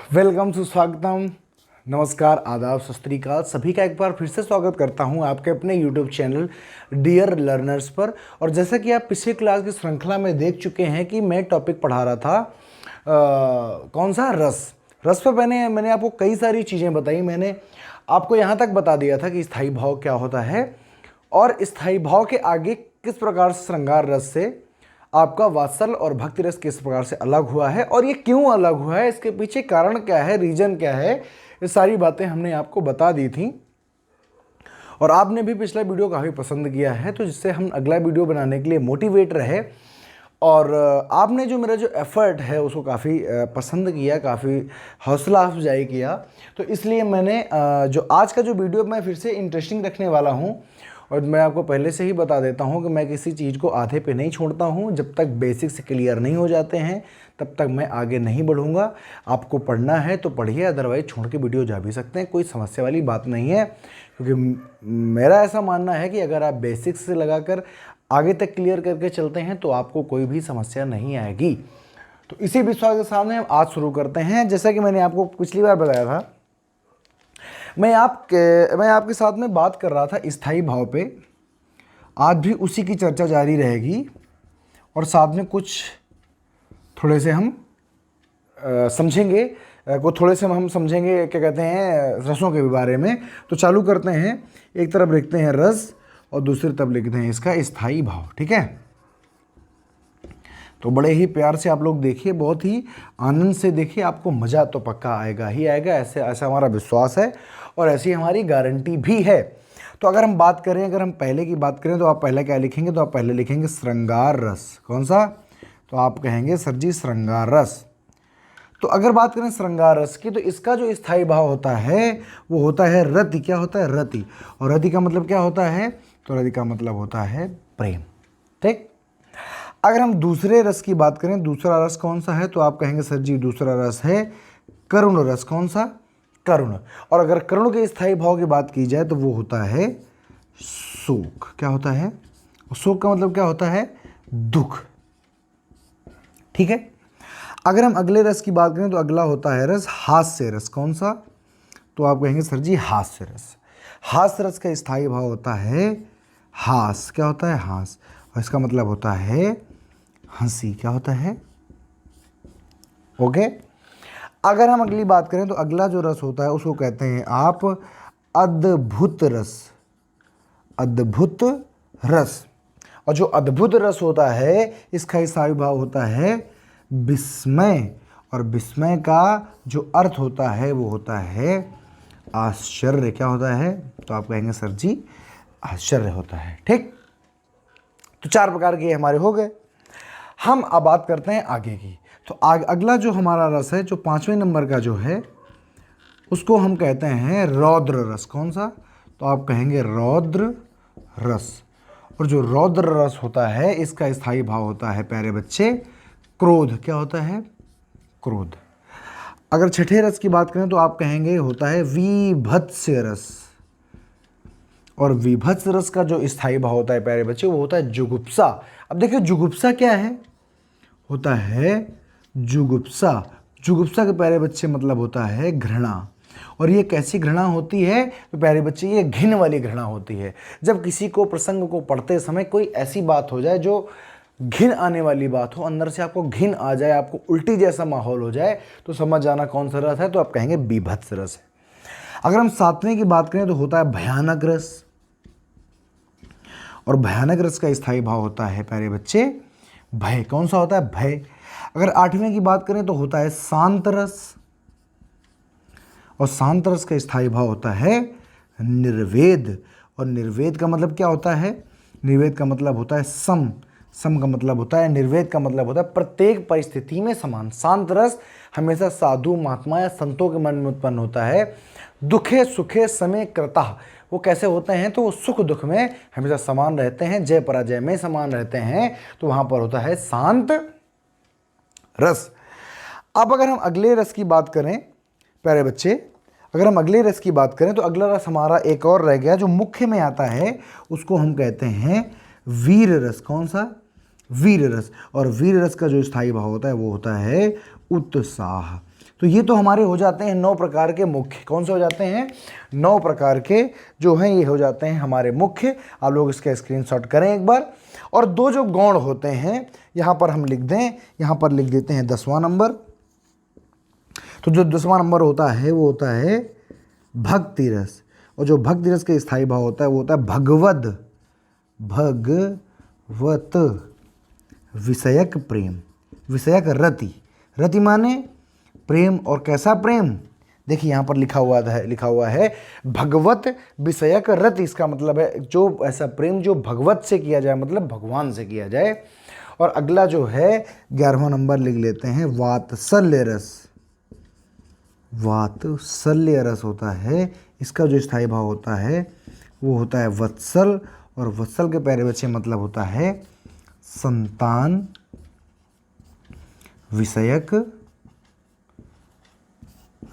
Welcome सुस्वागतम, नमस्कार, आदाब, सत श्री अकाल। सभी का एक बार फिर से स्वागत करता हूं आपके अपने यूट्यूब चैनल डियर लर्नर्स पर। और जैसा कि आप पिछले क्लास की श्रृंखला में देख चुके हैं कि मैं टॉपिक पढ़ा रहा था कौन सा, रस पर मैंने आपको कई सारी चीज़ें बताई। मैंने आपको यहाँ तक बता दिया था कि स्थायी भाव क्या होता है और स्थायी भाव के आगे किस प्रकार से श्रृंगार रस से आपका वात्सल और भक्ति रस किस प्रकार से अलग हुआ है और ये क्यों अलग हुआ है, इसके पीछे कारण क्या है, रीजन क्या है, ये सारी बातें हमने आपको बता दी थी। और आपने भी पिछला वीडियो काफ़ी पसंद किया है, तो जिससे हम अगला वीडियो बनाने के लिए मोटिवेट रहे। और आपने जो मेरा जो एफर्ट है उसको काफ़ी पसंद किया, काफ़ी हौसला अफजाई किया। तो इसलिए मैंने जो आज का जो वीडियो मैं फिर से इंटरेस्टिंग रखने वाला हूँ। और मैं आपको पहले से ही बता देता हूँ कि मैं किसी चीज़ को आधे पे नहीं छोड़ता हूँ। जब तक बेसिक्स क्लियर नहीं हो जाते हैं तब तक मैं आगे नहीं बढ़ूँगा। आपको पढ़ना है तो पढ़िए, अदरवाइज छोड़ के वीडियो जा भी सकते हैं, कोई समस्या वाली बात नहीं है। क्योंकि मेरा ऐसा मानना है कि अगर आप बेसिक्स से लगाकर आगे तक क्लियर करके चलते हैं तो आपको कोई भी समस्या नहीं आएगी। तो इसी विश्वास के सामने हम आज शुरू करते हैं। जैसा कि मैंने आपको पिछली बार बताया था, मैं आपके साथ में बात कर रहा था स्थायी भाव पे। आज भी उसी की चर्चा जारी रहेगी और साथ में कुछ थोड़े से हम समझेंगे, हम समझेंगे क्या कहते हैं रसों के बारे में। तो चालू करते हैं। एक तरफ लिखते हैं रस और दूसरी तरफ लिखते हैं इसका स्थायी भाव, ठीक है। तो बड़े ही प्यार से आप लोग देखिए, बहुत ही आनंद से देखिए, आपको मज़ा तो पक्का आएगा ही आएगा, ऐसा हमारा विश्वास है और ऐसी हमारी गारंटी भी है। तो अगर हम बात करें, अगर हम पहले की बात करें तो आप पहले क्या लिखेंगे, तो आप पहले लिखेंगे श्रृंगार रस। कौन सा? तो आप कहेंगे सर जी श्रृंगार रस। तो अगर बात करें श्रृंगार रस की, तो इसका जो स्थायी भाव होता है वो होता है रति। क्या होता है? रति। और रति का मतलब क्या होता है? तो रति का मतलब होता है प्रेम, ठीक। अगर हम दूसरे रस की बात करें, दूसरा रस कौन सा है, तो आप कहेंगे सर जी दूसरा रस है करुण रस। कौन सा? करुण। और अगर करुण के स्थायी भाव की बात की जाए तो वो होता है शोक। क्या होता है? शोक का मतलब क्या होता है? दुख, ठीक है। अगर हम अगले रस की बात करें तो अगला होता है रस हास्य रस। कौन सा? तो आप कहेंगे सर जी हास्य रस। हास्य रस का स्थायी भाव होता है हास। क्या होता है? हास। और इसका मतलब होता है हंसी। क्या होता है? ओके। अगर हम अगली बात करें तो अगला जो रस होता है उसको कहते हैं आप अद्भुत रस। अद्भुत रस। और जो अद्भुत रस होता है इसका स्थायी भाव होता है विस्मय। और विस्मय का जो अर्थ होता है वो होता है आश्चर्य। क्या होता है? तो आप कहेंगे सर जी आश्चर्य होता है, ठीक। तो चार प्रकार के हमारे हो गए। हम अब बात करते हैं आगे की। तो अगला जो हमारा रस है, जो 5वें नंबर का जो है, उसको हम कहते हैं रौद्र रस। कौन सा? तो आप कहेंगे रौद्र रस। और जो रौद्र रस होता है इसका स्थायी भाव होता है प्यारे बच्चे क्रोध। क्या होता है? क्रोध। अगर छठे रस की बात करें तो आप कहेंगे होता है वीभत्स रस। और विभत्स रस का जो स्थायी भाव होता है प्यारे बच्चे वो होता है जुगुप्सा। अब देखिए जुगुप्सा क्या है? होता है जुगुप्सा। जुगुप्सा के प्यारे बच्चे मतलब होता है घृणा। और ये कैसी घृणा होती है? तो प्यारे बच्चे ये घिन वाली घृणा होती है। जब किसी को प्रसंग को पढ़ते समय कोई ऐसी बात हो जाए जो घिन आने वाली बात हो, अंदर से आपको घिन आ जाए, आपको उल्टी जैसा माहौल हो जाए, तो समझ जाना कौन सा रस है, तो आप कहेंगे बीभत्स रस है। अगर हम 7वें की बात करें तो होता है भयानक रस। और भयानक रस का स्थायी भाव होता है प्यारे बच्चे भय। कौन सा होता है? भय। अगर 8वें की बात करें तो होता है शांत रस। और शांत रस का स्थायी भाव होता है निर्वेद। और निर्वेद का मतलब क्या होता है? निर्वेद का मतलब होता है सम। सम का मतलब होता है, निर्वेद का मतलब होता है प्रत्येक परिस्थिति में समान। शांत रस हमेशा साधु महात्मा या संतों के मन में उत्पन्न होता है। दुखे सुखे समय कृतः, वो कैसे होते हैं? तो वो सुख दुख में हमेशा समान रहते हैं, जय पराजय में समान रहते हैं। तो वहां पर होता है शांत रस। अब अगर हम अगले रस की बात करें प्यारे बच्चे, अगर हम अगले रस की बात करें तो अगला रस हमारा एक और रह गया जो मुख्य में आता है, उसको हम कहते हैं वीर रस। कौन सा? वीर रस। और वीर रस का जो स्थायी भाव होता है वो होता है उत्साह। तो ये तो हमारे हो जाते हैं 9 प्रकार के मुख्य। कौन से हो जाते हैं? 9 प्रकार के जो हैं ये हो जाते हैं हमारे मुख्य। आप लोग इसका स्क्रीनशॉट करें एक बार। और 2 जो गौण होते हैं यहाँ पर हम लिख दें, यहाँ पर लिख देते हैं 10वां नंबर। तो जो 10वां नंबर होता है वो होता है भक्ति रस, और जो भक्ति रस का स्थायी भाव होता है वो होता है भगवद, भगवत विषयक प्रेम, विषयक रति। रति माने प्रेम, और कैसा प्रेम? देखिए यहाँ पर लिखा हुआ है भगवत विषयक रति। इसका मतलब है जो ऐसा प्रेम जो भगवत से किया जाए, मतलब भगवान से किया जाए। और अगला जो है 11वां नंबर लिख लेते हैं वात्सल्य रस। वात्सल्य रस होता है, इसका जो स्थायी भाव होता है वो होता है वत्सल, और वत्सल के प्यारे बच्चे मतलब होता है संतान विषयक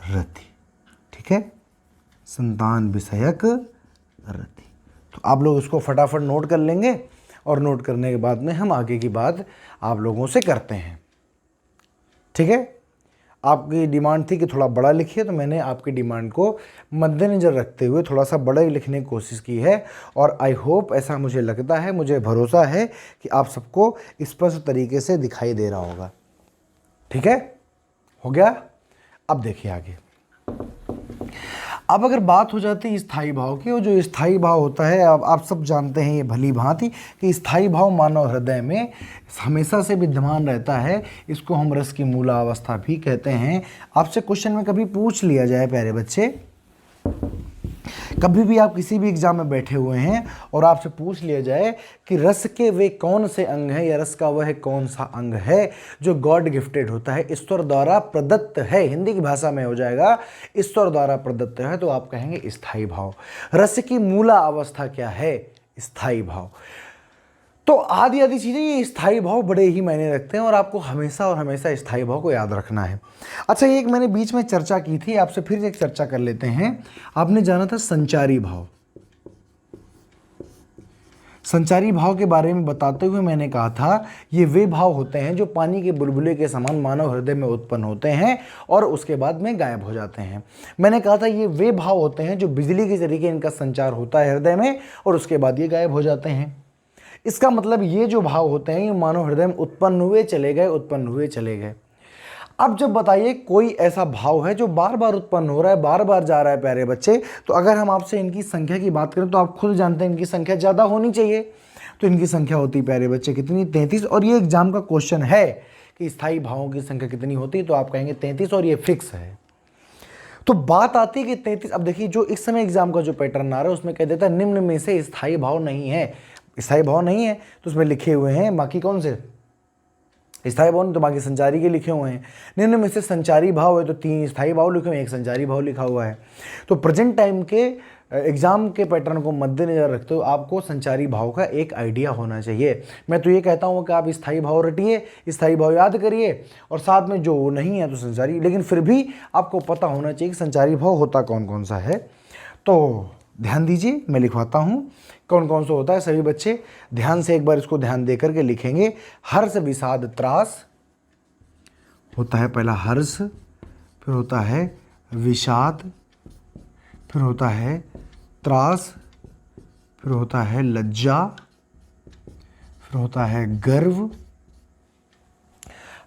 रति। ठीक है, संतान विषयक रति। तो आप लोग इसको फटाफट नोट कर लेंगे, और नोट करने के बाद में हम आगे की बात आप लोगों से करते हैं। ठीक है, आपकी डिमांड थी कि थोड़ा बड़ा लिखिए, तो मैंने आपकी डिमांड को मद्देनज़र रखते हुए थोड़ा सा बड़ा ही लिखने की कोशिश की है। और आई होप, ऐसा मुझे लगता है, मुझे भरोसा है कि आप सबको स्पष्ट तरीके से दिखाई दे रहा होगा। ठीक है, हो गया। अब देखिए आगे। अब अगर बात हो जाती है स्थायी भाव की, और जो स्थायी भाव होता है, अब आप सब जानते हैं ये भली भांति कि स्थायी भाव मानव हृदय में हमेशा से विद्यमान रहता है। इसको हम रस की मूलावस्था भी कहते हैं। आपसे क्वेश्चन में कभी पूछ लिया जाए प्यारे बच्चे, कभी भी आप किसी भी एग्जाम में बैठे हुए हैं और आपसे पूछ लिया जाए कि रस के वे कौन से अंग हैं, या रस का वह कौन सा अंग है जो गॉड गिफ्टेड होता है, ईश्वर द्वारा प्रदत्त है, हिंदी की भाषा में हो जाएगा ईश्वर द्वारा प्रदत्त है, तो आप कहेंगे स्थायी भाव। रस की मूला अवस्था क्या है? स्थायी भाव। तो आदि आदि चीज़ें, ये स्थायी भाव बड़े ही मायने रखते हैं, और आपको हमेशा और हमेशा स्थायी भाव को याद रखना है। अच्छा, ये एक मैंने बीच में चर्चा की थी, आपसे फिर एक चर्चा कर लेते हैं। आपने जाना था संचारी भाव। संचारी भाव के बारे में बताते हुए मैंने कहा था ये वे भाव होते हैं जो पानी के बुलबुले के समान मानव हृदय में उत्पन्न होते हैं और उसके बाद में गायब हो जाते हैं। मैंने कहा था ये वे भाव होते हैं जो बिजली के जरिए इनका संचार होता है हृदय में, और उसके बाद ये गायब हो जाते हैं। इसका मतलब ये जो भाव होते हैं ये मानव हृदय में उत्पन्न हुए चले गए, उत्पन्न हुए चले गए। अब जब बताइए कोई ऐसा भाव है जो बार बार उत्पन्न हो रहा है, बार बार जा रहा है प्यारे बच्चे, तो अगर हम आपसे इनकी संख्या की बात करें तो आप खुद जानते हैं इनकी संख्या ज़्यादा होनी चाहिए। तो इनकी संख्या होती है प्यारे बच्चे कितनी? 33। और ये एग्जाम का क्वेश्चन है कि स्थायी भावों की संख्या कितनी होती है, तो आप कहेंगे 33, और ये फिक्स है। तो बात आती है कि 33। अब देखिए जो इस समय एग्जाम का जो पैटर्न आ रहा है उसमें कह देता है निम्न में से स्थायी भाव नहीं है। स्थायी भाव नहीं है तो उसमें लिखे हुए हैं बाकी कौन से स्थायी भाव, तो बाकी संचारी के लिखे हुए हैं। निम्न में से संचारी भाव है तो 3 स्थायी भाव लिखे हुए हैं, 1 संचारी भाव लिखा हुआ है। तो प्रेजेंट टाइम के एग्जाम के पैटर्न को मद्देनजर रखते हुए आपको संचारी भाव का एक आइडिया होना चाहिए। मैं तो ये कहता हूँ कि आप स्थायी भाव रटिए, स्थायी भाव याद करिए, और साथ में जो नहीं है तो संचारी, लेकिन फिर भी आपको पता होना चाहिए कि संचारी भाव होता कौन कौन सा है। तो ध्यान दीजिए, मैं लिखवाता हूँ कौन कौन सा होता है। सभी बच्चे ध्यान से एक बार इसको ध्यान दे करके लिखेंगे। हर्ष विषाद त्रास होता है पहला, हर्ष, फिर होता है विषाद, फिर होता है त्रास, फिर होता है लज्जा, फिर होता है गर्व।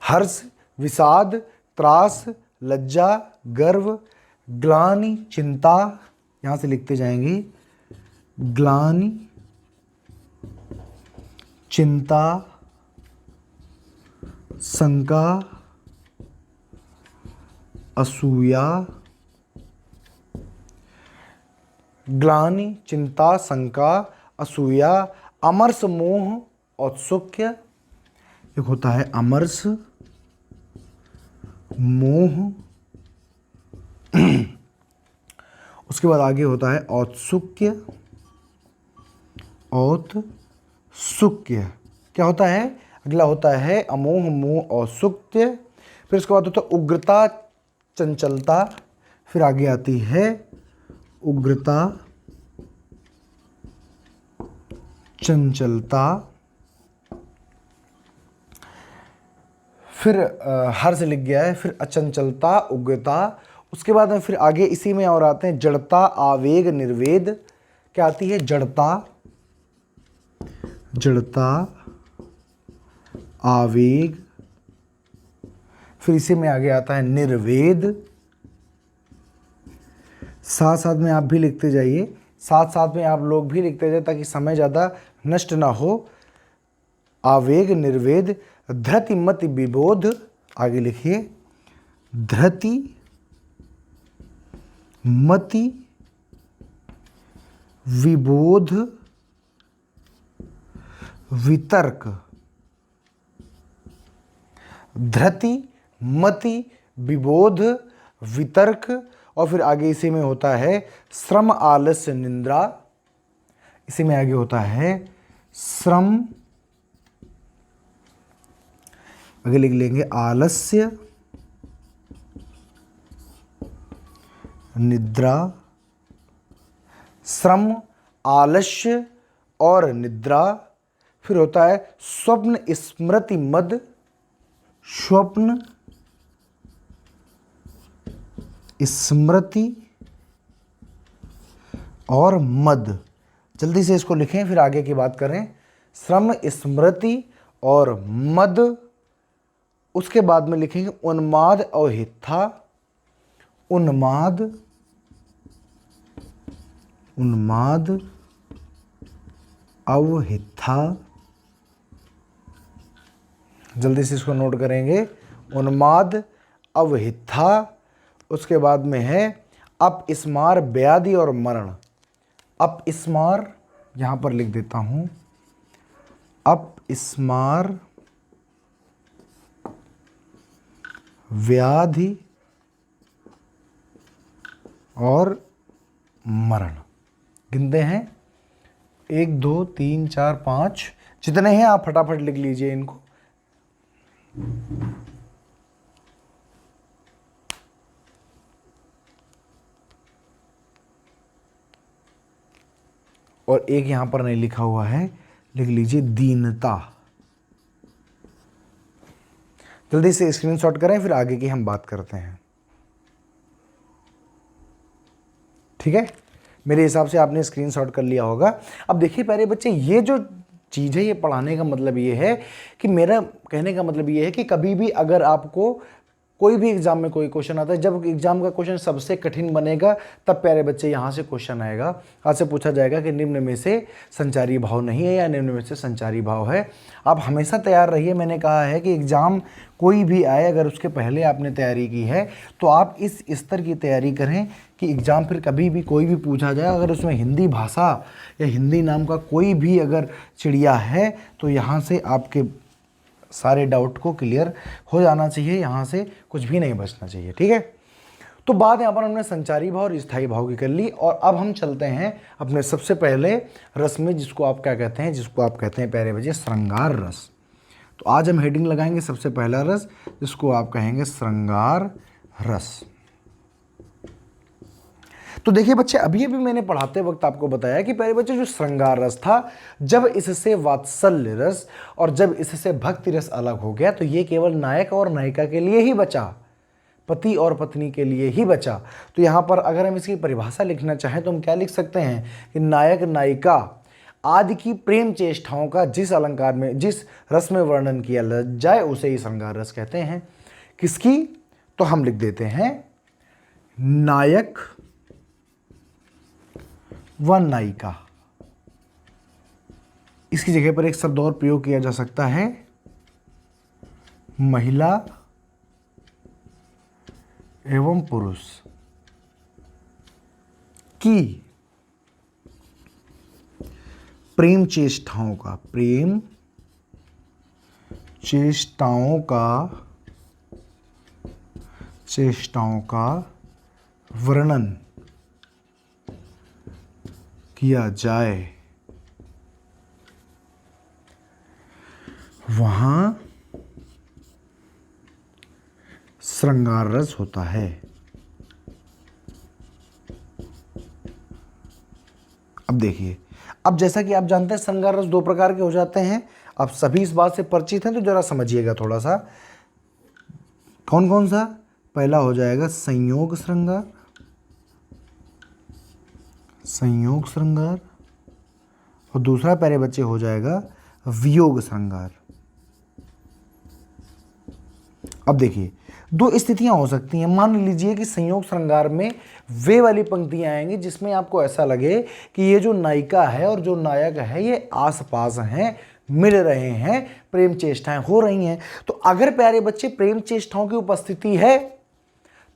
हर्ष, विषाद, त्रास, लज्जा, गर्व, ग्लानि, चिंता, यहाँ से लिखते जाएंगे, ग्लानि, चिंता, शंका, असूया। ग्लानि, चिंता, शंका, असूया, अमर्ष, मोह, औत्सुक्य। एक होता है अमर्ष, मोह, उसके बाद आगे होता है औत्सुक्य। औत्सुक्य क्या होता है? अगला होता है अमोह, मोह, औत्सुक्य। फिर उसके बाद होता है उग्रता, चंचलता। फिर आगे आती है उग्रता, चंचलता। फिर हर्ष लिख गया है, फिर अचंचलता, उग्रता, उसके बाद में फिर आगे इसी में और आते हैं जड़ता, आवेग, निर्वेद। क्या आती है? जड़ता, जड़ता, आवेग, फिर इसी में आगे आता है निर्वेद। साथ साथ में आप भी लिखते जाइए, साथ साथ में आप लोग भी लिखते जाइए ताकि समय ज़्यादा नष्ट ना हो। आवेग, निर्वेद, धृति, मति, विबोध। आगे लिखिए धृति, मति, विबोध, वितर्क। धृति, मति, विबोध, वितर्क, और फिर आगे इसी में होता है श्रम, आलस्य, निंद्रा। इसी में आगे होता है श्रम, आगे लिख लेंगे आलस्य, निद्रा। श्रम, आलस्य और निद्रा। फिर होता है स्वप्न, स्मृति, मद। स्वप्न, स्मृति और मद। जल्दी से इसको लिखें फिर आगे की बात करें। श्रम, स्मृति और मद। उसके बाद में लिखेंगे उन्माद, अवहिथा। उन्माद, उन्माद, अवहिथा। जल्दी से इसको नोट करेंगे, उन्माद, अवहिथा। उसके बाद में है अपस्मार, व्याधि और मरण। अपस्मार यहाँ पर लिख देता हूँ, अपस्मार, व्याधि और मरण। गिनते हैं 1 2 3 4 5, जितने हैं आप फटाफट लिख लीजिए इनको। और एक यहां पर नहीं लिखा हुआ है, लिख लीजिए दीनता। जल्दी से स्क्रीनशॉट करें फिर आगे की हम बात करते हैं। ठीक है, मेरे हिसाब से आपने स्क्रीनशॉट कर लिया होगा। अब देखिए प्यारे बच्चे, ये जो चीज़ है, ये पढ़ाने का मतलब ये है कि, मेरा कहने का मतलब ये है कि कभी भी अगर आपको कोई भी एग्जाम में कोई क्वेश्चन आता है, जब एग्जाम का क्वेश्चन सबसे कठिन बनेगा तब प्यारे बच्चे यहाँ से क्वेश्चन आएगा। आपसे पूछा जाएगा कि निम्न में से संचारी भाव नहीं है या निम्न में से संचारी भाव है। आप हमेशा तैयार रहिए। मैंने कहा है कि एग्जाम कोई भी आए, अगर उसके पहले आपने तैयारी की है तो आप इस स्तर की तैयारी करें कि एग्ज़ाम फिर कभी भी कोई भी पूछा जाए, अगर उसमें हिंदी भाषा या हिंदी नाम का कोई भी अगर चिड़िया है तो यहाँ से आपके सारे डाउट को क्लियर हो जाना चाहिए, यहाँ से कुछ भी नहीं बचना चाहिए। ठीक है, तो बात यहाँ पर हमने संचारी भाव और स्थायी भाव की कर ली। और अब हम चलते हैं अपने सबसे पहले रस में, जिसको आप क्या कहते हैं, जिसको आप कहते हैं प्यारे बच्चे श्रृंगार रस। तो आज हम हेडिंग लगाएंगे सबसे पहला रस, जिसको आप कहेंगे श्रृंगार रस। तो देखिए बच्चे, अभी अभी मैंने पढ़ाते वक्त आपको बताया कि प्यारे बच्चे जो श्रृंगार रस था, जब इससे वात्सल्य रस और जब इससे भक्ति रस अलग हो गया तो ये केवल नायक और नायिका के लिए ही बचा, पति और पत्नी के लिए ही बचा। तो यहाँ पर अगर हम इसकी परिभाषा लिखना चाहें तो हम क्या लिख सकते हैं कि नायक नायिका आदि की प्रेम चेष्टाओं का जिस अलंकार में, जिस रस में वर्णन किया जाए उसे ही श्रृंगार रस कहते हैं। किसकी? तो हम लिख देते हैं नायक व नायिका। इसकी जगह पर एक शब्द और प्रयोग किया जा सकता है, महिला एवं पुरुष की प्रेम चेष्टाओं का, प्रेम चेष्टाओं का वर्णन किया जाए, वहां श्रृंगार रस होता है। अब देखिए, अब जैसा कि आप जानते हैं श्रृंगार रस 2 प्रकार के हो जाते हैं। आप सभी इस बात से परिचित हैं तो जरा समझिएगा थोड़ा सा। कौन कौन सा? पहला हो जाएगा संयोग श्रृंगार, संयोग श्रृंगार, और दूसरा प्यारे बच्चे हो जाएगा वियोग श्रृंगार। अब देखिए दो स्थितियां हो सकती हैं। मान लीजिए कि संयोग श्रृंगार में वे वाली पंक्तियां आएंगी जिसमें आपको ऐसा लगे कि ये जो नायिका है और जो नायक है ये आसपास हैं, मिल रहे हैं, प्रेम चेष्टाएं हो रही हैं। तो अगर प्यारे बच्चे प्रेम चेष्टाओं की उपस्थिति है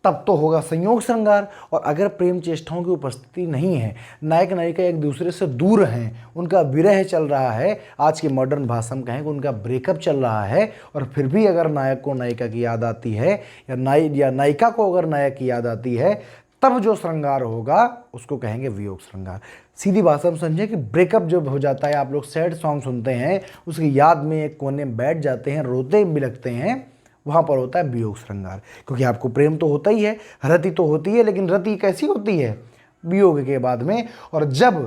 तब तो होगा संयोग श्रृंगार, और अगर प्रेम चेष्टाओं की उपस्थिति नहीं है, नायक नायिका एक दूसरे से दूर हैं, उनका विरह चल रहा है, आज की मॉडर्न भाषा में कहें कि उनका ब्रेकअप चल रहा है, और फिर भी अगर नायक को नायिका की याद आती है या नायिका को अगर नायक की याद आती है, तब जो श्रृंगार होगा उसको कहेंगे वियोग श्रृंगार। सीधी भाषा में समझें कि ब्रेकअप जब हो जाता है, आप लोग सैड सॉन्ग सुनते हैं, उसकी याद में एक कोने में बैठ जाते हैं, रोते भी लगते हैं, वहाँ पर होता है वियोग श्रृंगार। क्योंकि आपको प्रेम तो होता ही है, रति तो होती है, लेकिन रति कैसी होती है? वियोग के बाद में। और जब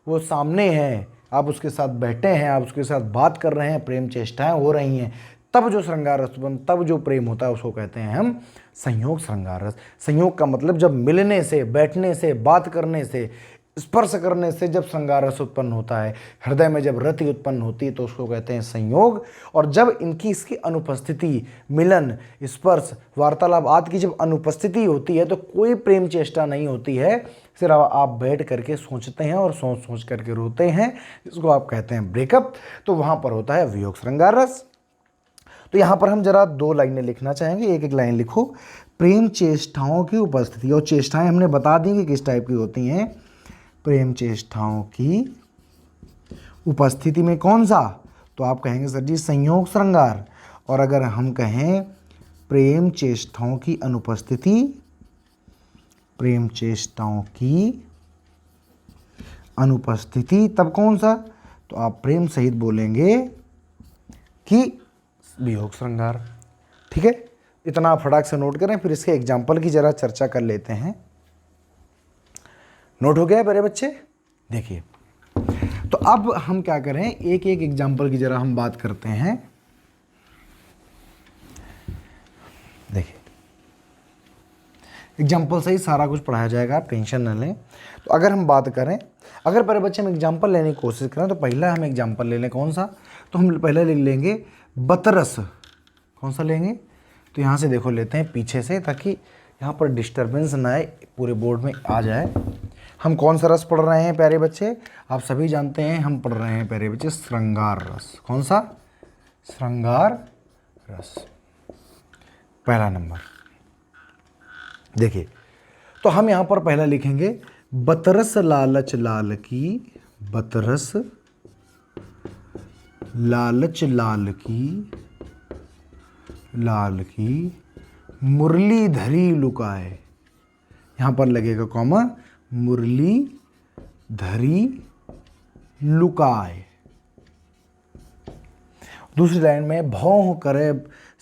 वो सामने है, आप उसके साथ बैठे हैं, आप उसके साथ बात कर रहे हैं, प्रेम चेष्टाएं हो रही हैं, तब जो श्रृंगार रस तब जो प्रेम होता है उसको कहते हैं हम संयोग श्रृंगार रस। संयोग का मतलब जब मिलने से, बैठने से, बात करने से, स्पर्श करने से जब श्रृंगार रस उत्पन्न होता है, हृदय में जब रति उत्पन्न होती है तो उसको कहते हैं संयोग। और जब इसकी अनुपस्थिति, मिलन, स्पर्श, वार्तालाप आदि की जब अनुपस्थिति होती है तो कोई प्रेम चेष्टा नहीं होती है, सिर्फ आप बैठ करके सोचते हैं और सोच सोच करके रोते हैं, इसको आप कहते हैं ब्रेकअप। तो वहाँ पर होता है वियोग श्रृंगार रस। तो यहाँ पर हम जरा 2 लाइनें लिखना चाहेंगे, एक एक लाइन लिखो। प्रेम चेष्टाओं की उपस्थिति, और चेष्टाएं हमने बता दी कि किस टाइप की होती हैं। प्रेम चेष्टाओं की उपस्थिति में कौन सा? तो आप कहेंगे सर जी संयोग श्रृंगार। और अगर हम कहें प्रेम चेष्टाओं की अनुपस्थिति, प्रेम चेष्टाओं की अनुपस्थिति, तब कौन सा? तो आप प्रेम सहित बोलेंगे कि वियोग श्रृंगार। ठीक है, इतना फटाक से नोट करें, फिर इसके एग्जाम्पल की जरा चर्चा कर लेते हैं। नोट हो गया मेरे बच्चे? देखिए, तो अब हम क्या करें, एक एक एग्जाम्पल की जरा हम बात करते हैं। देखिए, एग्जाम्पल से ही सारा कुछ पढ़ाया जाएगा, आप टेंशन न लें। तो अगर हम बात करें, अगर मेरे बच्चे हम एग्जाम्पल लेने की कोशिश करें, तो पहला हम एग्जाम्पल ले लें कौन सा? तो हम पहले लिख लेंगे बतरस। कौन सा लेंगे? तो यहाँ से देखो लेते हैं पीछे से, ताकि यहाँ पर डिस्टर्बेंस ना आए, पूरे बोर्ड में आ जाए। हम कौन सा रस पढ़ रहे हैं प्यारे बच्चे? आप सभी जानते हैं हम पढ़ रहे हैं प्यारे बच्चे श्रृंगार रस। कौन सा? श्रृंगार रस, पहला नंबर। देखिए, तो हम यहाँ पर पहला लिखेंगे बतरस लालच लाल की, बतरस लालच लाल की, लाल की मुरली धरी लुकाए। यहाँ पर लगेगा कॉमा, मुरली धरी लुकाए। दूसरी लाइन में भौह करे,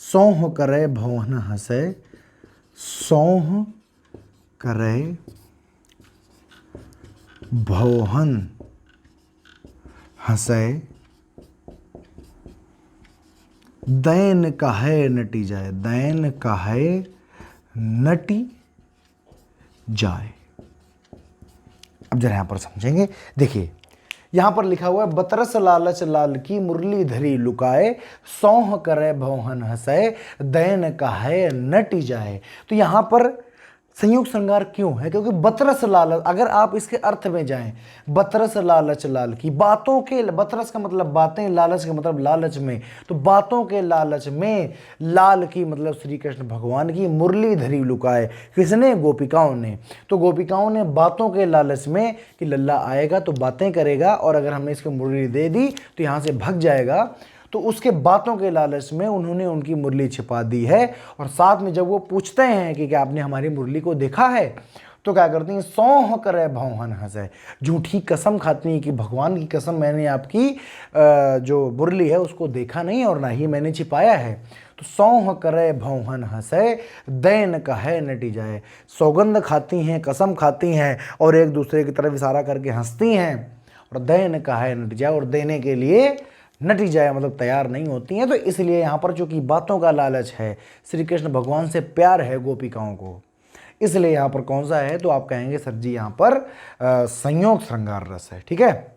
सौह करे भौहन हंसे, सौह करे भौहन हंसे, दैन काहे नटी जाए, दैन काहे नटी जाए। अब जरा यहाँ पर समझेंगे। देखिए, यहाँ पर लिखा हुआ है बतरस लालच लाल की मुरली धरी लुकाए, सौह करे भौहन हंसे, दैन काहे नटी जाए। तो यहाँ पर संयुक्त श्रृंगार क्यों है? क्योंकि बतरस लालच, अगर आप इसके अर्थ में जाएं, बतरस लालच लाल की, बातों के, बतरस का मतलब बातें, लालच का मतलब लालच में, तो बातों के लालच में, लाल की मतलब श्री कृष्ण भगवान की, मुरली धरी लुकाए, किसने? गोपिकाओं ने। तो गोपिकाओं ने बातों के लालच में कि लल्ला आएगा तो बातें करेगा, और अगर हमने इसको मुरली दे दी तो यहाँ से भग जाएगा, तो उसके बातों के लालच में उन्होंने उनकी मुरली छिपा दी है। और साथ में जब वो पूछते हैं कि क्या आपने हमारी मुरली को देखा है, तो क्या करती हैं? सौह करे भौहन हंसे, झूठी कसम खाती हैं कि भगवान की कसम, मैंने आपकी जो मुरली है उसको देखा नहीं और ना ही मैंने छिपाया है। तो सौह करे भौहन हंसे, दैन काहे नटी जाए। सौगंध खाती हैं, कसम खाती हैं और एक दूसरे की तरफ इशारा करके हंसती हैं, और दैन काहे नटी जाए, और देने के लिए नटी जाए मतलब तैयार नहीं होती हैं। तो इसलिए यहाँ पर चूंकि बातों का लालच है, श्री कृष्ण भगवान से प्यार है गोपिकाओं को, इसलिए यहाँ पर कौन सा है, तो आप कहेंगे सर जी यहाँ पर संयोग श्रृंगार रस है। ठीक है।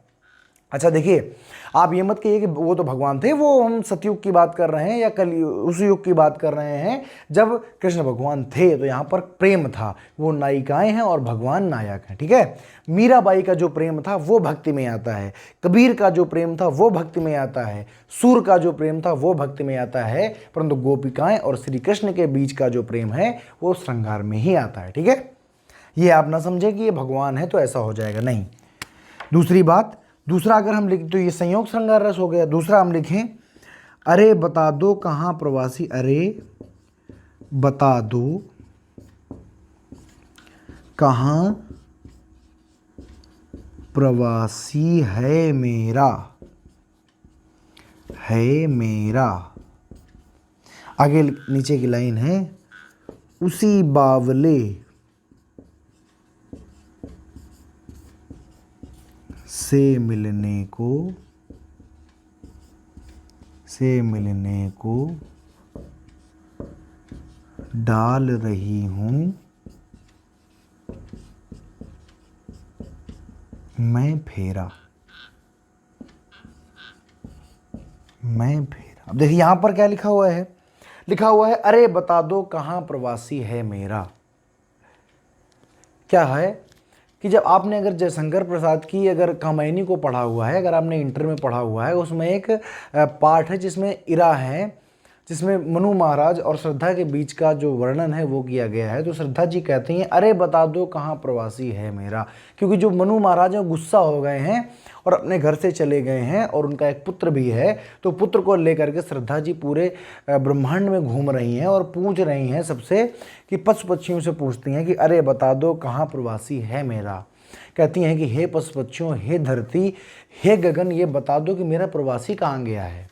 अच्छा देखिए, आप ये मत कहिए कि वो तो भगवान थे, वो हम सतयुग की बात कर रहे हैं या कल उस युग की बात कर रहे हैं जब कृष्ण भगवान थे। तो यहाँ पर प्रेम था, वो नायिकाएं हैं और भगवान नायक हैं। ठीक है। मीराबाई का जो प्रेम था वो भक्ति में आता है, कबीर का जो प्रेम था वो भक्ति में आता है, सूर का जो प्रेम था वो भक्ति में आता है, परंतु गोपिकाएं और श्री कृष्ण के बीच का जो प्रेम है वो श्रृंगार में ही आता है। ठीक है। ये आप ना समझे कि ये भगवान है तो ऐसा हो जाएगा, नहीं। दूसरी बात, दूसरा अगर हम लिख, तो ये संयोग श्रृंगार रस हो गया। दूसरा हम लिखें, अरे बता दो कहाँ प्रवासी, अरे बता दो कहाँ प्रवासी है मेरा, है मेरा। आगे नीचे की लाइन है, उसी बावले से मिलने को डाल रही हूं मैं फेरा, मैं फेरा। अब देखिए यहां पर क्या लिखा हुआ है, लिखा हुआ है अरे बता दो कहां प्रवासी है मेरा। क्या है कि जब आपने अगर जयशंकर प्रसाद की अगर कामायनी को पढ़ा हुआ है, अगर आपने इंटर में पढ़ा हुआ है, उसमें एक पाठ है जिसमें इरा है, जिसमें मनु महाराज और श्रद्धा के बीच का जो वर्णन है वो किया गया है। तो श्रद्धा जी कहती हैं अरे बता दो कहाँ प्रवासी है मेरा, क्योंकि जो मनु महाराज हैं गुस्सा हो गए हैं और अपने घर से चले गए हैं और उनका एक पुत्र भी है। तो पुत्र को लेकर के श्रद्धा जी पूरे ब्रह्मांड में घूम रही हैं और पूछ रही हैं सबसे कि पशु पक्षियों से पूछती हैं कि अरे बता दो कहाँ प्रवासी है मेरा। कहती हैं कि हे पशु पक्षियों, हे धरती, हे गगन, ये बता दो कि मेरा प्रवासी कहाँ गया है,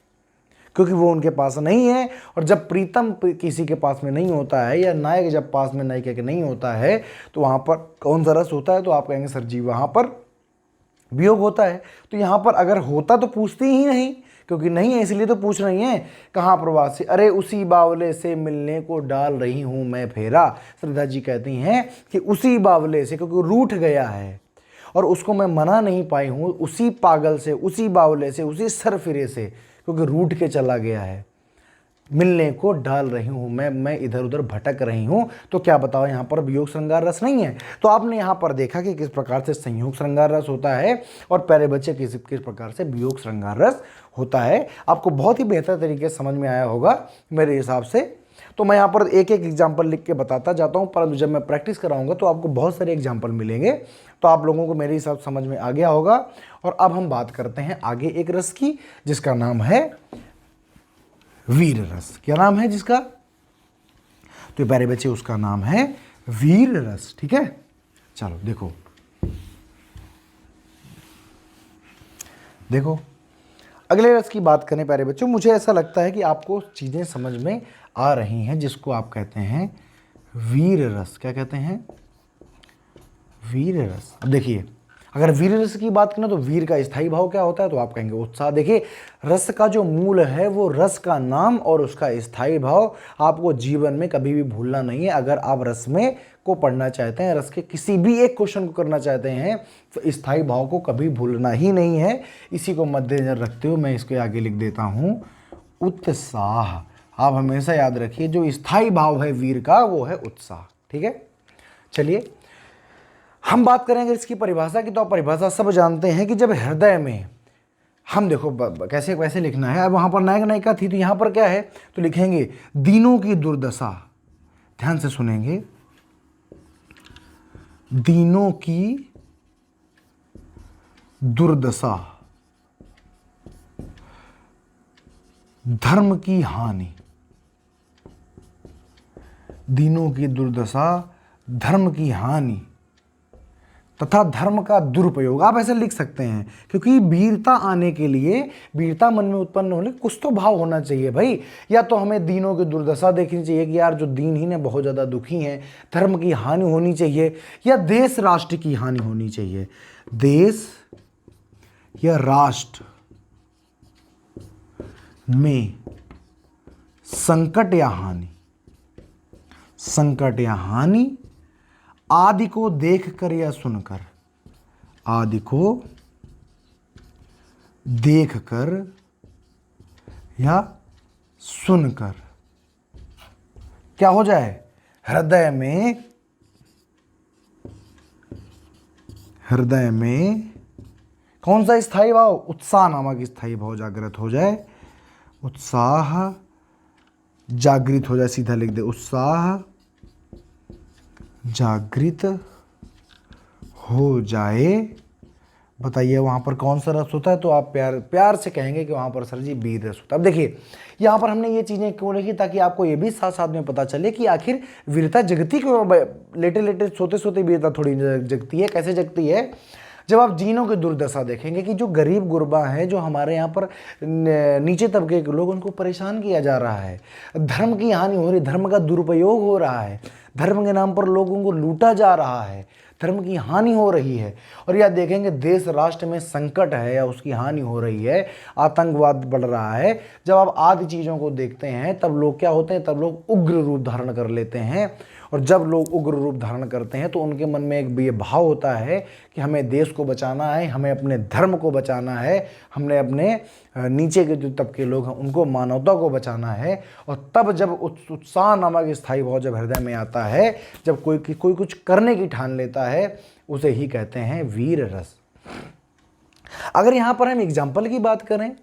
क्योंकि वो उनके पास नहीं है। और जब प्रीतम किसी के पास में नहीं होता है या नायक जब पास में नायिका के नहीं होता है तो वहाँ पर कौन सा रस होता है, तो आप कहेंगे सर जी वहाँ पर वियोग होता है। तो यहाँ पर अगर होता तो पूछती ही नहीं, क्योंकि नहीं है इसलिए तो पूछ रही हैं कहाँ प्रवासी, अरे उसी बावले से मिलने को डाल रही हूँ मैं फेरा। श्रद्धा जी कहती हैं कि उसी बावले से, क्योंकि रूठ गया है और उसको मैं मना नहीं पाई हूँ, उसी पागल से, उसी बावले से, उसी सरफिरे से, क्योंकि रूठ के चला गया है, मिलने को डाल रही हूँ मैं इधर उधर भटक रही हूँ। तो क्या बताओ यहाँ पर वियोग श्रृंगार रस नहीं है। तो आपने यहाँ पर देखा कि किस प्रकार से संयोग श्रृंगार रस होता है और प्यारे बच्चे किस प्रकार से वियोग श्रृंगार रस होता है। आपको बहुत ही बेहतर तरीके से समझ में आया होगा मेरे हिसाब से। तो मैं यहाँ पर एक एक एग्जाम्पल लिख के बताता जाता हूँ, परंतु जब मैं प्रैक्टिस कराऊंगा तो आपको बहुत सारे एग्जाम्पल मिलेंगे, तो आप लोगों को मेरे हिसाब समझ में आ गया होगा। और अब हम बात करते हैं आगे एक रस की, जिसका नाम है वीर रस। क्या नाम है जिसका, तो प्यारे बच्चे उसका नाम है वीर रस। ठीक है, चलो देखो देखो अगले रस की बात करें प्यारे बच्चों। मुझे ऐसा लगता है कि आपको चीजें समझ में आ रही हैं, जिसको आप कहते हैं वीर रस। क्या कहते हैं, वीर रस। अब देखिए अगर वीर रस की बात करें तो वीर का स्थायी भाव क्या होता है, तो आप कहेंगे उत्साह। देखिए रस का जो मूल है वो रस का नाम और उसका स्थायी भाव आपको जीवन में कभी भी भूलना नहीं है। अगर आप रस में को पढ़ना चाहते हैं, रस के किसी भी एक क्वेश्चन को करना चाहते हैं, तो स्थायी भाव को कभी भूलना ही नहीं है। इसी को मद्देनजर रखते हुए मैं इसके आगे लिख देता हूँ उत्साह। आप हमेशा याद रखिए जो स्थायी भाव है वीर का वो है उत्साह। ठीक है, चलिए हम बात करेंगे इसकी परिभाषा की। तो आप परिभाषा सब जानते हैं कि जब हृदय में हम देखो कैसे कैसे लिखना है। अब वहां पर नायक नायिका थी, तो यहां पर क्या है, तो लिखेंगे दीनों की दुर्दशा। ध्यान से सुनेंगे, दीनों की दुर्दशा, धर्म की हानि, दीनों की दुर्दशा, धर्म की हानि तथा धर्म का दुरुपयोग। आप ऐसे लिख सकते हैं, क्योंकि वीरता आने के लिए, वीरता मन में उत्पन्न होने कुछ तो भाव होना चाहिए भाई। या तो हमें दीनों की दुर्दशा देखनी चाहिए कि यार जो दीनहीन है बहुत ज़्यादा दुखी हैं, धर्म की हानि होनी चाहिए, या देश राष्ट्र की हानि होनी चाहिए। देश या राष्ट्र में संकट या हानि, संकट या हानि आदि को देखकर या सुनकर, आदि को देखकर या सुनकर क्या हो जाए, हृदय में कौन सा स्थायी भाव, उत्साह नामक स्थायी भाव जागृत हो जाए, उत्साह जागृत हो जाए, सीधा लिख दे, उत्साह जागृत हो जाए। बताइए वहां पर कौन सा रस होता है, तो आप प्यार से कहेंगे कि वहां पर सर जी वीर रस होता है। अब देखिए यहां पर हमने ये चीजें क्यों लिखी, ताकि आपको ये भी साथ साथ में पता चले कि आखिर वीरता जगती क्यों, लेटे लेटे सोते सोते वीरता थोड़ी जगती है। कैसे जगती है, जब आप जीनों की दुर्दशा देखेंगे कि जो गरीब गुरबा हैं, जो हमारे यहाँ पर नीचे तबके के लोग, उनको परेशान किया जा रहा है, धर्म की हानि हो रही, धर्म का दुरुपयोग हो रहा है, धर्म के नाम पर लोगों को लूटा जा रहा है, धर्म की हानि हो रही है। और यह देखेंगे देश राष्ट्र में संकट है या उसकी हानि हो रही है, आतंकवाद बढ़ रहा है। जब आप आदि चीज़ों को देखते हैं तब लोग क्या होते हैं, तब लोग उग्र रूप धारण कर लेते हैं। और जब लोग उग्र रूप धारण करते हैं तो उनके मन में एक ये भाव होता है कि हमें देश को बचाना है, हमें अपने धर्म को बचाना है, हमने अपने नीचे के जो तबके लोग हैं उनको, मानवता को बचाना है। और तब जब उत्साह नामक स्थायी भाव जब हृदय में आता है, जब कोई कुछ करने की ठान लेता है, उसे ही कहते हैं वीर रस। अगर यहाँ पर हम एग्जाम्पल की बात करें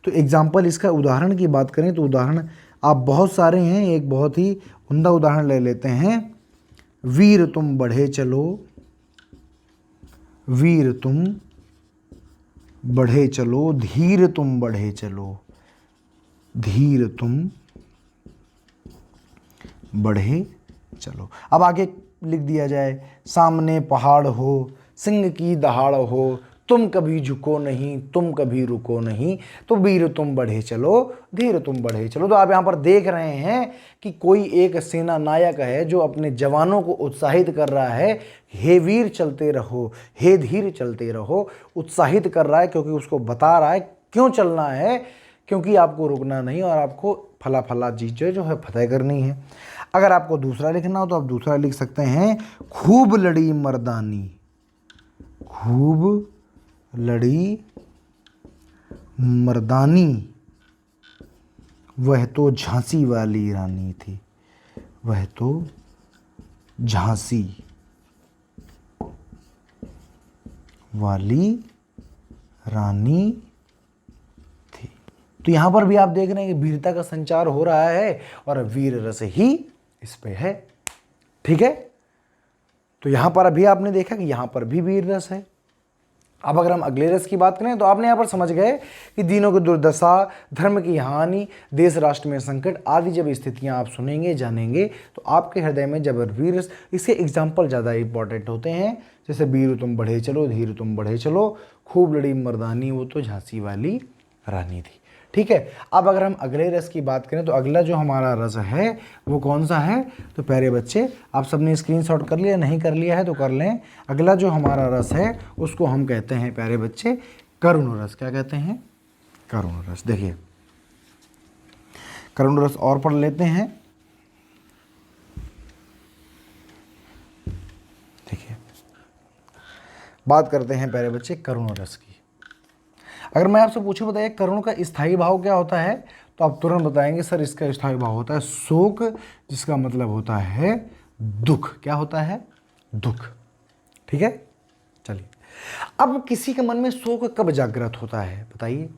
तो एग्जाम्पल, इसका उदाहरण की बात करें तो उदाहरण आप बहुत सारे हैं, एक बहुत ही उम्दा उदाहरण ले लेते हैं। वीर तुम बढ़े चलो, वीर तुम बढ़े चलो, धीर तुम बढ़े चलो, धीर तुम बढ़े चलो। अब आगे लिख दिया जाए, सामने पहाड़ हो, सिंह की दहाड़ हो, तुम कभी झुको नहीं, तुम कभी रुको नहीं, तो वीर तुम बढ़े चलो, धीर तुम बढ़े चलो। तो आप यहाँ पर देख रहे हैं कि कोई एक सेना नायक है जो अपने जवानों को उत्साहित कर रहा है, हे वीर चलते रहो, हे धीर चलते रहो, उत्साहित कर रहा है, क्योंकि उसको बता रहा है क्यों चलना है, क्योंकि आपको रुकना नहीं और आपको फला फला चीज़ें जो है फतह करनी है। अगर आपको दूसरा लिखना हो तो आप दूसरा लिख सकते हैं, खूब लड़ी मर्दानी, खूब लड़ी मर्दानी, वह तो झांसी वाली रानी थी, वह तो झांसी वाली रानी थी। तो यहां पर भी आप देख रहे हैं कि वीरता का संचार हो रहा है और वीर रस ही इस पे है। ठीक है, तो यहां पर अभी आपने देखा कि यहां पर भी वीर रस है। अब अगर हम अगले रस की बात करें तो आपने यहाँ पर समझ गए कि दीनों की दुर्दशा, धर्म की हानि, देश राष्ट्र में संकट आदि जब स्थितियाँ आप सुनेंगे जानेंगे तो आपके हृदय में जब वीर रस, इसके एग्जाम्पल ज़्यादा इंपॉर्टेंट होते हैं। जैसे वीर तुम बढ़े चलो, धीर तुम बढ़े चलो, खूब लड़ी मर्दानी, वो तो झांसी वाली रानी थी। ठीक है, अब अगर हम अगले रस की बात करें तो अगला जो हमारा रस है वो कौन सा है, तो प्यारे बच्चे आप सबने स्क्रीनशॉट कर लिया, नहीं कर लिया है तो कर लें। अगला जो हमारा रस है उसको हम कहते हैं प्यारे बच्चे करुण रस। क्या कहते हैं, करुण रस। देखिए करुण रस और पढ़ लेते हैं। देखिए बात करते हैं प्यारे बच्चे करुण रस की। अगर मैं आपसे पूछूं बताइए करुण का स्थायी भाव क्या होता है, तो आप तुरंत बताएंगे सर इसका स्थायी भाव होता है शोक, जिसका मतलब होता है दुख। क्या होता है, दुख। ठीक है, चलिए अब किसी के मन में शोक कब जागृत होता है बताइए,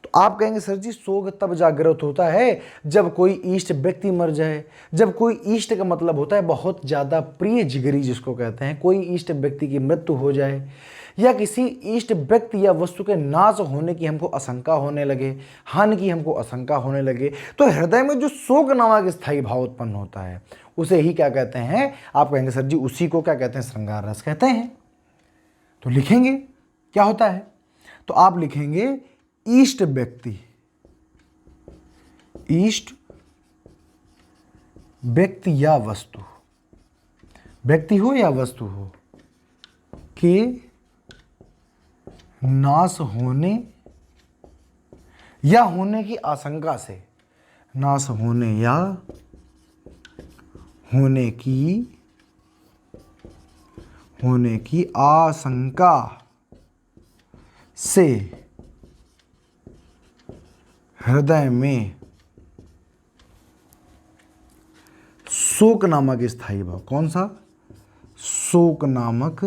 तो आप कहेंगे सर जी शोक तब जागृत होता है जब कोई इष्ट व्यक्ति मर जाए। जब कोई इष्ट का मतलब होता है बहुत ज़्यादा प्रिय जिगरी जिसको कहते हैं, कोई इष्ट व्यक्ति की मृत्यु हो जाए या किसी इष्ट व्यक्ति या वस्तु के नाश होने की हमको आशंका होने लगे, हानि की हमको आशंका होने लगे, तो हृदय में जो शोक नामक स्थायी भाव उत्पन्न होता है उसे ही क्या कहते हैं, आप कहेंगे सर जी उसी को क्या कहते हैं, श्रृंगार रस कहते हैं। तो लिखेंगे क्या होता है, तो आप लिखेंगे इष्ट व्यक्ति, इष्ट व्यक्ति या वस्तु, व्यक्ति हो या वस्तु हो के नाश होने या होने की आशंका से, नाश होने या होने की आशंका से हृदय में शोक नामक स्थायी भाव, कौन सा? शोक नामक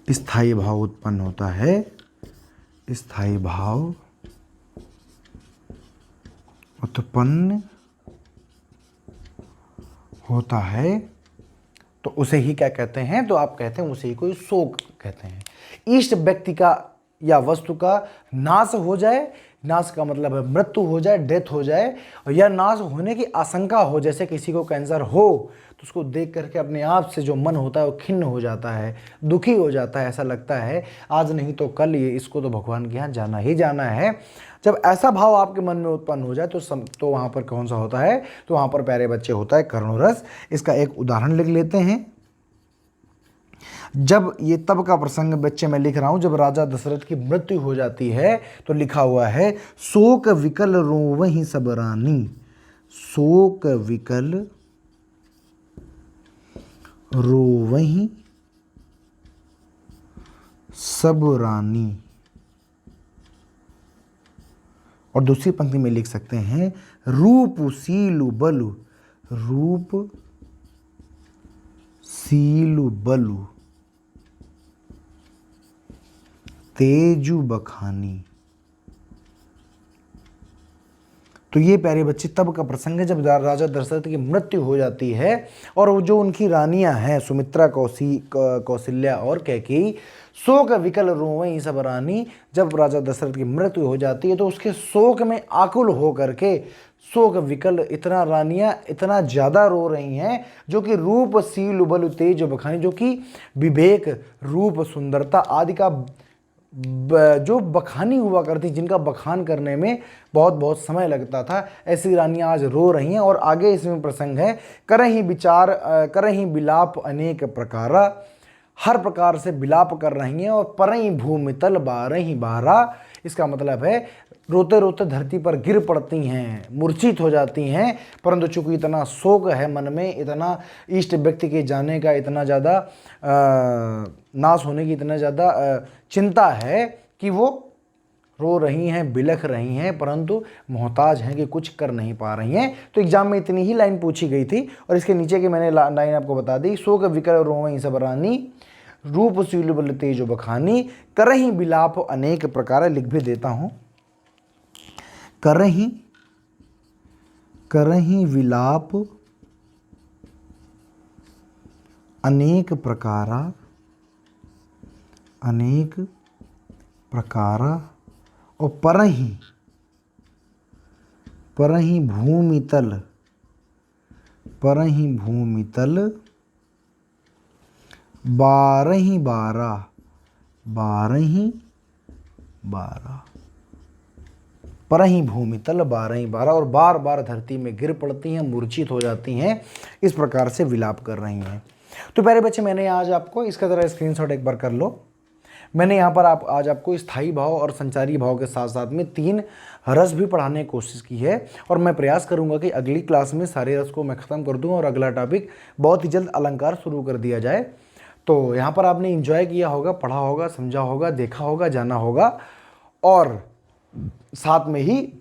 स्थायी भाव उत्पन्न होता है। स्थायी भाव उत्पन्न होता है तो उसे ही क्या कहते हैं? तो आप कहते हैं उसे ही कोई शोक कहते हैं। इष्ट व्यक्ति का या वस्तु का नाश हो जाए, नाश का मतलब है मृत्यु हो जाए, डेथ हो जाए, या नाश होने की आशंका हो, जैसे किसी को कैंसर हो तो उसको देख करके अपने आप से जो मन होता है वो खिन्न हो जाता है, दुखी हो जाता है, ऐसा लगता है आज नहीं तो कल ये इसको तो भगवान के यहाँ जाना ही जाना है। जब ऐसा भाव आपके मन में उत्पन्न हो जाए तो वहाँ पर कौन सा होता है? तो वहाँ पर प्यारे बच्चे होता है करुणरस। इसका एक उदाहरण लिख लेते हैं। जब ये तब का प्रसंग बच्चे मैं लिख रहा हूं, जब राजा दशरथ की मृत्यु हो जाती है तो लिखा हुआ है, शोक विकल रोवहीं सब रानी। शोक विकल रोवहीं सब रानी। और दूसरी पंक्ति में लिख सकते हैं, रूप सीलु बलु, रूप सीलु बलु तेजु बखानी। तो ये प्यारे बच्चे तब का प्रसंग है जब राजा दशरथ की मृत्यु हो जाती है और वो जो उनकी रानियां हैं सुमित्रा, कौशल्या और कैकेयी, शोक विकल रोवहीं सब रानी, जब राजा दशरथ की मृत्यु हो जाती है तो उसके शोक में आकुल हो करके शोक विकल इतना रानियां इतना ज़्यादा रो रही हैं, जो कि रूप सील बल तेज बखानी, जो कि विवेक, रूप, सुंदरता आदि का जो बखानी हुआ करती, जिनका बखान करने में बहुत बहुत समय लगता था, ऐसी रानियां आज रो रही हैं। और आगे इसमें प्रसंग है, करहीं विचार करहीं विलाप अनेक प्रकारा, हर प्रकार से विलाप कर रही हैं। और परहीं भूमि तल बारहीं बारा, इसका मतलब है रोते रोते धरती पर गिर पड़ती हैं, मूर्छित हो जाती हैं, परंतु चूंकि इतना शोक है मन में, इतना इष्ट व्यक्ति के जाने का इतना ज़्यादा नाश होने की इतना ज़्यादा चिंता है कि वो रो रही हैं, बिलख रही हैं, परंतु मोहताज हैं कि कुछ कर नहीं पा रही हैं। तो एग्जाम में इतनी ही लाइन पूछी गई थी और इसके नीचे की मैंने लाइन आपको बता दी, शोक विकल रोवहीं सब रानी, रूप सील बल तेज बखानी, करहीं विलाप अनेक प्रकार। लिख भी देता हूँ, करहीं विलाप अनेक प्रकारा, और परहीं भूमि तल बारहीं बारा, परहीं भूमि तल बारहीं बारा, और बार बार धरती में गिर पड़ती हैं, मूर्छित हो जाती हैं, इस प्रकार से विलाप कर रही हैं। तो प्यारे बच्चे, मैंने आज आपको इसका ज़रा स्क्रीनशॉट एक बार कर लो। मैंने यहाँ पर आज आपको स्थायी भाव और संचारी भाव के साथ साथ में 3 रस भी पढ़ाने की कोशिश की है, और मैं प्रयास करूँगा कि अगली क्लास में सारे रस को मैं ख़त्म कर दूँ और अगला टॉपिक बहुत ही जल्द अलंकार शुरू कर दिया जाए। तो यहाँ पर आपने एंजॉय किया होगा, पढ़ा होगा, समझा होगा, देखा होगा, जाना होगा, और साथ में ही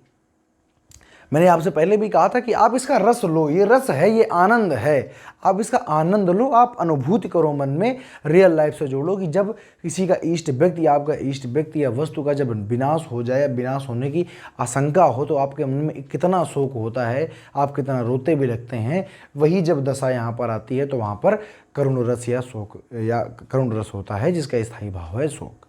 मैंने आपसे पहले भी कहा था कि आप इसका रस लो, ये रस है, ये आनंद है, आप इसका आनंद लो, आप अनुभूति करो मन में, रियल लाइफ से जोड़ो कि जब किसी का इष्ट व्यक्ति, आपका इष्ट व्यक्ति या वस्तु का जब विनाश हो जाए, विनाश होने की आशंका हो, तो आपके मन में कितना शोक होता है, आप कितना रोते भी लगते हैं। वही जब दशा यहाँ पर आती है तो वहाँ पर करुण रस या शोक या करुण रस होता है, जिसका स्थायी भाव है शोक।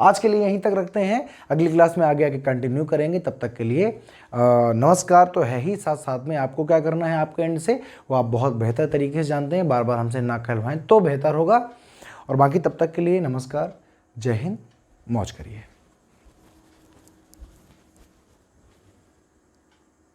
आज के लिए यहीं तक रखते हैं, अगली क्लास में आगे आके कंटिन्यू करेंगे। तब तक के लिए नमस्कार तो है ही, साथ साथ में आपको क्या करना है आपके एंड से वो आप बहुत बेहतर तरीके से जानते हैं, बार बार हमसे ना कहलवाएं तो बेहतर होगा। और बाकी तब तक के लिए नमस्कार, जय हिंद, मौज करिए।